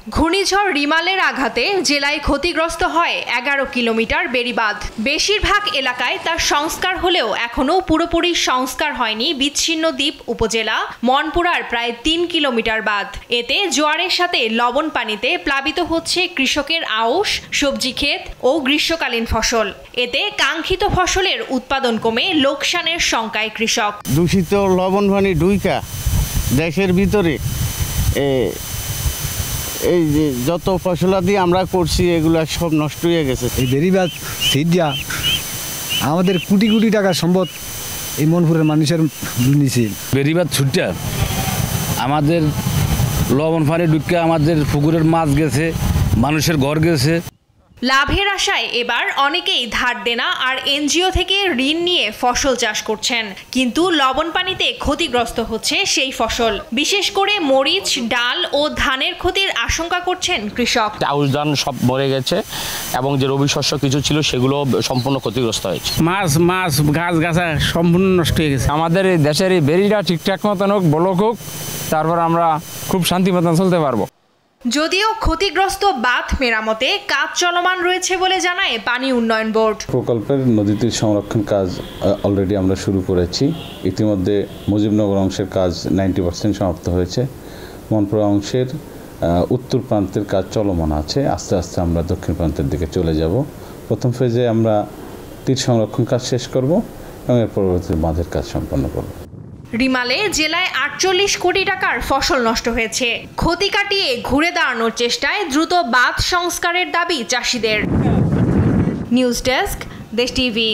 ঘূর্ণিঝড় রিমালের আঘাতে জেলায় ক্ষতিগ্রস্ত হয় 11 কিলোমিটার বেড়িবাঁধ। বেশিরভাগ এলাকায় তার সংস্কার হলেও এখনও পুরোপুরি সংস্কার হয়নি বিচ্ছিন্ন দ্বীপ উপজেলা মনপুরার প্রায় 3 কিলোমিটার বাঁধ। এতে জোয়ারের সাথে লবণ পানিতে প্লাবিত হচ্ছে কৃষকের আউশ, সবজি ক্ষেত ও গ্রীষ্মকালীন ফসল। এতে কাঙ্ক্ষিত ফসলের উৎপাদন কমে লোকসানের শঙ্কায় কৃষক। দূষিত লবণ পানি ঢুইকা দেশের ভিতরে এই যে যত ফসলাদি আমরা করছি এগুলা সব নষ্ট হয়ে গেছে। এই বেড়িবাঁধ সিডিয়া আমাদের কোটি কোটি টাকার সম্পদ এই মনপুরের মানুষের নিচে। বেড়িবাঁধ ছুটটা আমাদের লবণ পানি ঢুকে আমাদের পুকুরের মাছ গেছে, মানুষের ঘর গেছে। লাভের আশায় এবার অনেকেই ধার দেনা আর এনজিও থেকে ঋণ নিয়ে ফসল চাষ করছেন, কিন্তু লবণ পানিতে ক্ষতিগ্রস্ত হচ্ছে সেই ফসল। বিশেষ করে মরিচ, ডাল ও ধানের ক্ষতির আশঙ্কা করছেন কৃষক। আউশ ধান সব মরে গেছে এবং যে রবি শস্য কিছু ছিল সেগুলো সম্পূর্ণ ক্ষতিগ্রস্ত হয়েছে। মাছ গাছ সম্পূর্ণ নষ্ট হয়ে গেছে। আমাদের এই দেশের এই বেরিটা ঠিকঠাক মতন হোক, ব্লক হোক, তারপর আমরা খুব শান্তি মতন চলতে পারবো। যদিও ক্ষতিগ্রস্ত বাঁধ মেরামতে কাজ চলমান রয়েছে বলে জানায় পানি উন্নয়ন বোর্ড। প্রকল্পের নদী তীর সংরক্ষণ কাজ অলরেডি আমরা শুরু করেছি। ইতিমধ্যে মুজিবনগর অংশের কাজ 90% সমাপ্ত হয়েছে। মনপুরা অংশের উত্তর প্রান্তের কাজ চলমান আছে। আস্তে আস্তে আমরা দক্ষিণ প্রান্তের দিকে চলে যাব। প্রথম ফেজে আমরা তীর সংরক্ষণ কাজ শেষ করব এবং এর পরবর্তীতে বাঁধের কাজ সম্পন্ন করব। রিমালে জেলায় 48 কোটি টাকার ফসল নষ্ট হয়েছে। ক্ষতি কাটিয়ে ঘুরে দাঁড়ানোর চেষ্টায় দ্রুত বাঁধ সংস্কারের দাবি চাষিদের। নিউজ ডেস্ক, দেশ টিভি।